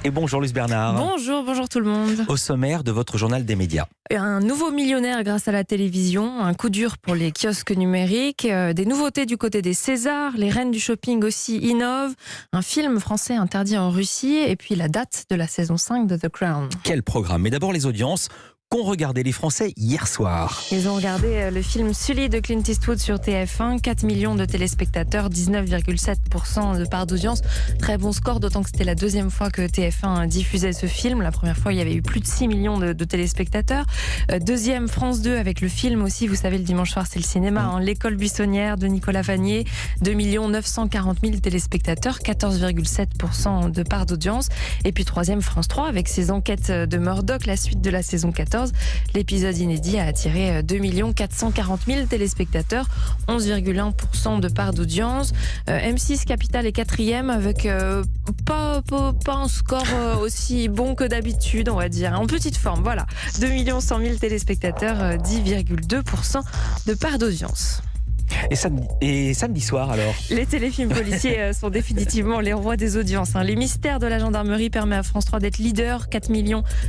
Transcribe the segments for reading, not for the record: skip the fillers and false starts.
Et bonjour Luce Bernard. Bonjour tout le monde. Au sommaire de votre journal des médias. Un nouveau millionnaire grâce à la télévision, un coup dur pour les kiosques numériques, des nouveautés du côté des Césars, les reines du shopping aussi innovent, un film français interdit en Russie et puis la date de la saison 5 de The Crown. Quel programme? Mais d'abord les audiences qu'ont regardé les Français hier soir. Ils ont regardé le film Sully de Clint Eastwood sur TF1, 4 millions de téléspectateurs, 19,7% de part d'audience. Très bon score, d'autant que c'était la deuxième fois que TF1 diffusait ce film. La première fois, il y avait eu plus de 6 millions de téléspectateurs. Deuxième, France 2 avec le film aussi, vous savez, le dimanche soir, c'est le cinéma. L'école buissonnière de Nicolas Vanier, 2 940 000 téléspectateurs, 14,7% de part d'audience. Et puis troisième, France 3 avec ses enquêtes de Murdoch, la suite de la saison 14. L'épisode inédit a attiré 2 440 000 téléspectateurs, 11,1% de part d'audience. M6 Capital est quatrième avec pas un score aussi bon que d'habitude, on va dire. En petite forme, voilà. 2 100 000 téléspectateurs, 10,2% de part d'audience. Et samedi soir alors? Les téléfilms policiers sont définitivement les rois des audiences. Les mystères de la gendarmerie permet à France 3 d'être leader, 4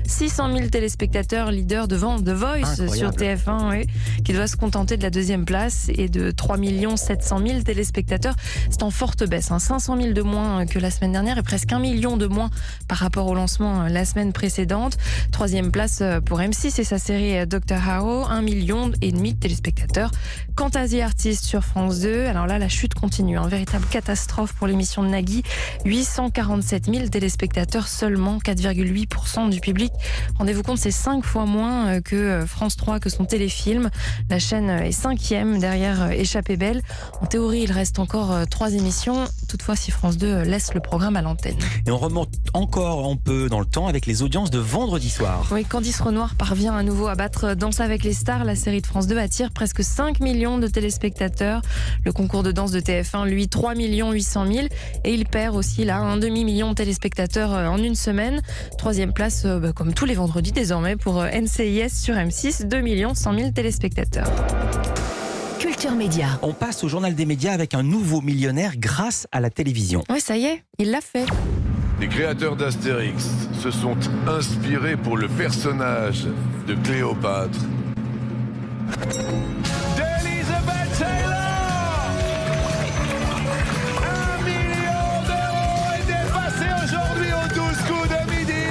600 000 téléspectateurs, leader devant The Voice. Incroyable. Sur TF1, oui, qui doit se contenter de la deuxième place et de 3 700 000 téléspectateurs. C'est en forte baisse, 500 000 de moins que la semaine dernière et presque 1 million de moins par rapport au lancement la semaine précédente. Troisième place pour M6 et sa série Dr House, 1,5 million de téléspectateurs. Quant à The Artist sur France 2, alors là la chute continue, véritable catastrophe pour l'émission de Nagui, 847 000 téléspectateurs, seulement 4,8% du public. Rendez-vous compte, c'est 5 fois moins que France 3, que son téléfilm. La chaîne est 5e derrière Échappée belle. En théorie, il reste encore 3 émissions, toutefois si France 2 laisse le programme à l'antenne. Et on remonte encore un peu dans le temps avec les audiences de vendredi soir. Oui, Candice Renoir parvient à nouveau à battre Danse avec les stars. La série de France 2 attire presque 5 millions de téléspectateurs. Le concours de danse de TF1, lui, 3 800 000. Et il perd aussi là un demi-million de téléspectateurs en une semaine. Troisième place, comme tous les vendredis désormais, pour NCIS sur M6, 2 100 000 téléspectateurs. Culture Média. On passe au journal des médias avec un nouveau millionnaire grâce à la télévision. Oui, ça y est, il l'a fait. Les créateurs d'Astérix se sont inspirés pour le personnage de Cléopâtre. Taylor, 1 million d'euros est dépassé aujourd'hui au 12 coups de midi.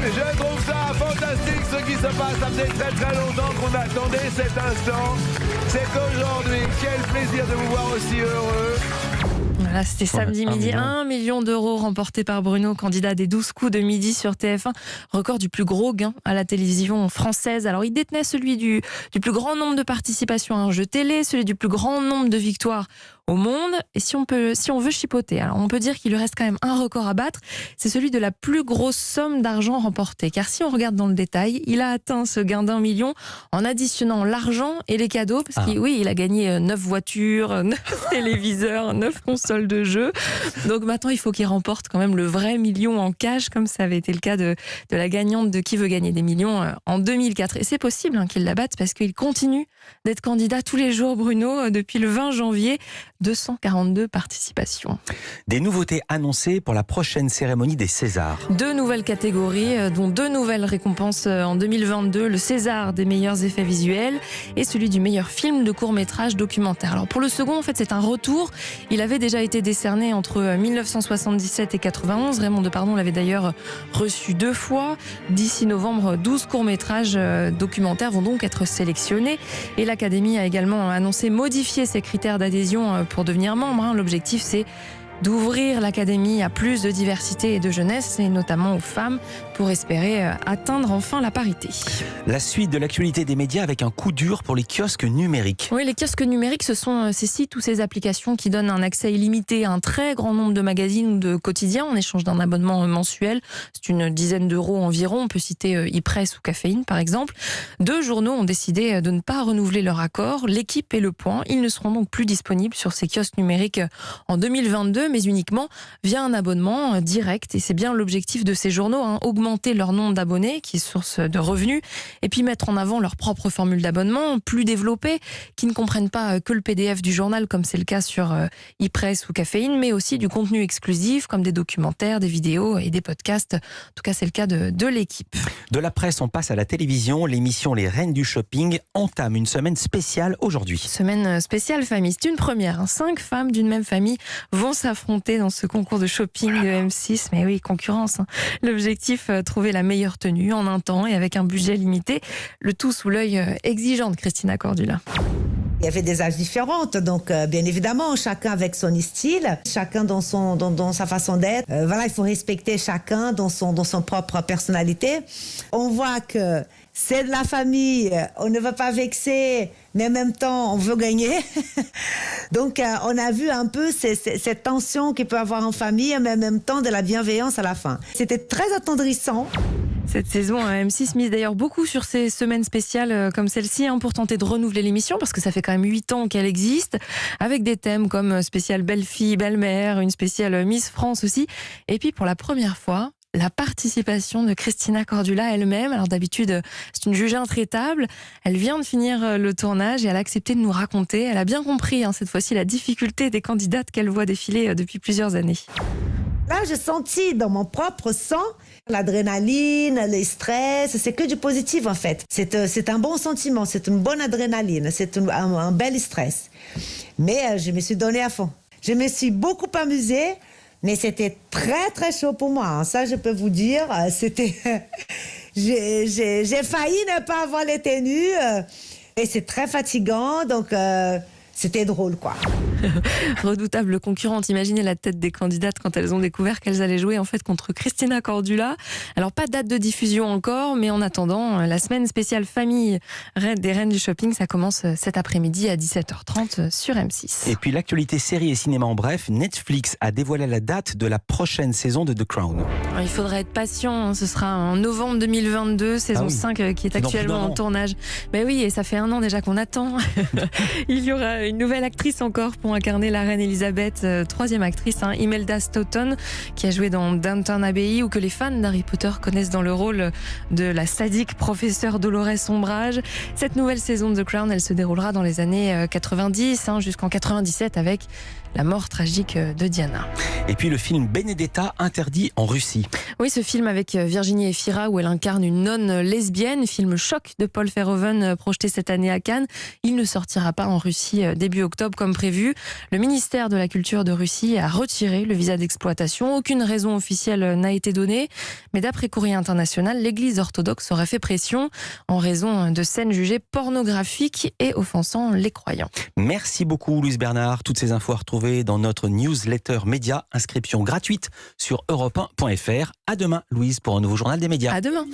Je trouve ça fantastique ce qui se passe. Ça faisait très longtemps qu'on attendait cet instant. C'est qu'aujourd'hui, quel plaisir de vous voir aussi heureux. Voilà, c'était samedi midi. 1 million d'euros remporté par Bruno, candidat des 12 coups de midi sur TF1. Record du plus gros gain à la télévision française. Alors, il détenait celui du plus grand nombre de participations à un jeu télé, celui du plus grand nombre de victoires au monde. Et si on veut chipoter, alors on peut dire qu'il lui reste quand même un record à battre. C'est celui de la plus grosse somme d'argent remportée. Car si on regarde dans le détail, il a atteint ce gain d'1 million en additionnant l'argent et les cadeaux. Parce qu'il a gagné 9 voitures, 9 téléviseurs, 9 consoles de jeux. Donc maintenant, il faut qu'il remporte quand même le vrai million en cash, comme ça avait été le cas de la gagnante de Qui veut gagner des millions en 2004. Et c'est possible qu'il la batte parce qu'il continue d'être candidat tous les jours, Bruno, depuis le 20 janvier. 242 participations. Des nouveautés annoncées pour la prochaine cérémonie des Césars. 2 nouvelles catégories, dont 2 nouvelles récompenses en 2022. Le César des meilleurs effets visuels et celui du meilleur film de court-métrage documentaire. Alors pour le second, en fait, c'est un retour. Il avait déjà été décerné entre 1977 et 91. Raymond Depardon l'avait d'ailleurs reçu 2 fois. D'ici novembre, 12 courts-métrages documentaires vont donc être sélectionnés. Et l'Académie a également annoncé modifier ses critères d'adhésion pour devenir membre. L'objectif, c'est d'ouvrir l'Académie à plus de diversité et de jeunesse, et notamment aux femmes, pour espérer atteindre enfin la parité. La suite de l'actualité des médias avec un coup dur pour les kiosques numériques. Oui, les kiosques numériques, ce sont ces sites ou ces applications qui donnent un accès illimité à un très grand nombre de magazines ou de quotidiens en échange d'un abonnement mensuel. C'est une dizaine d'euros environ. On peut citer e-Presse ou Caféine, par exemple. 2 journaux ont décidé de ne pas renouveler leur accord. L'Équipe et Le Point. Ils ne seront donc plus disponibles sur ces kiosques numériques en 2022. eux, mais uniquement via un abonnement direct. Et c'est bien l'objectif de ces journaux, augmenter leur nombre d'abonnés, qui est source de revenus, et puis mettre en avant leur propre formule d'abonnement, plus développée, qui ne comprennent pas que le PDF du journal, comme c'est le cas sur e-press ou Caféine, mais aussi du contenu exclusif, comme des documentaires, des vidéos et des podcasts. En tout cas, c'est le cas de l'équipe. De la presse, on passe à la télévision. L'émission Les Reines du Shopping entame une semaine spéciale aujourd'hui. Semaine spéciale famille, c'est une première. 5 femmes d'une même famille vont s'affronter dans ce concours de shopping de M6. Mais oui, concurrence. L'objectif, trouver la meilleure tenue en un temps et avec un budget limité. Le tout sous l'œil exigeant de Christina Cordula. Il y avait des âges différents, donc bien évidemment, chacun avec son style, chacun dans sa façon d'être. Voilà, il faut respecter chacun dans son propre personnalité. On voit que c'est de la famille, on ne veut pas vexer, mais en même temps, on veut gagner. Donc, on a vu un peu cette tension qu'il peut avoir en famille, mais en même temps de la bienveillance à la fin. C'était très attendrissant. Cette saison, M6 mise d'ailleurs beaucoup sur ces semaines spéciales comme celle-ci pour tenter de renouveler l'émission, parce que ça fait quand même 8 ans qu'elle existe, avec des thèmes comme spéciale belle-fille, belle-mère, une spéciale Miss France aussi. Et puis pour la première fois, la participation de Christina Cordula elle-même. Alors d'habitude, c'est une juge intraitable. Elle vient de finir le tournage et elle a accepté de nous raconter. Elle a bien compris cette fois-ci la difficulté des candidates qu'elle voit défiler depuis plusieurs années. Là, j'ai senti dans mon propre sang l'adrénaline, le stress. C'est que du positif, en fait. C'est un bon sentiment, c'est une bonne adrénaline, c'est un bel stress. Mais je me suis donnée à fond. Je me suis beaucoup amusée, mais c'était très, très chaud pour moi. Ça, je peux vous dire, c'était... j'ai failli ne pas avoir les tenues. Et c'est très fatigant, donc... C'était drôle, quoi. Redoutable concurrente. Imaginez la tête des candidates quand elles ont découvert qu'elles allaient jouer en fait contre Christina Cordula. Alors, pas de date de diffusion encore, mais en attendant, la semaine spéciale famille des Reines du Shopping, ça commence cet après-midi à 17h30 sur M6. Et puis l'actualité série et cinéma en bref, Netflix a dévoilé la date de la prochaine saison de The Crown. Alors, il faudra être patient, ce sera en novembre 2022, saison 5 qui est actuellement en tournage. Mais oui, et ça fait 1 an déjà qu'on attend. Il y aura une nouvelle actrice encore pour incarner la reine Elisabeth, 3e actrice, Imelda Staunton, qui a joué dans Downton Abbey, ou que les fans d'Harry Potter connaissent dans le rôle de la sadique professeure Dolores Umbridge. Cette nouvelle saison de The Crown, elle se déroulera dans les années 90 jusqu'en 97 avec la mort tragique de Diana. Et puis le film Benedetta interdit en Russie. Oui, ce film avec Virginie Efira où elle incarne une nonne lesbienne, film choc de Paul Verhoeven projeté cette année à Cannes. Il ne sortira pas en Russie début octobre comme prévu. Le ministère de la Culture de Russie a retiré le visa d'exploitation. Aucune raison officielle n'a été donnée. Mais d'après Courrier International, l'Église orthodoxe aurait fait pression en raison de scènes jugées pornographiques et offensant les croyants. Merci beaucoup Louise Bernard. Toutes ces infos à retrouver dans notre newsletter média. Inscription gratuite sur europe1.fr. À demain Louise pour un nouveau journal des médias. À demain.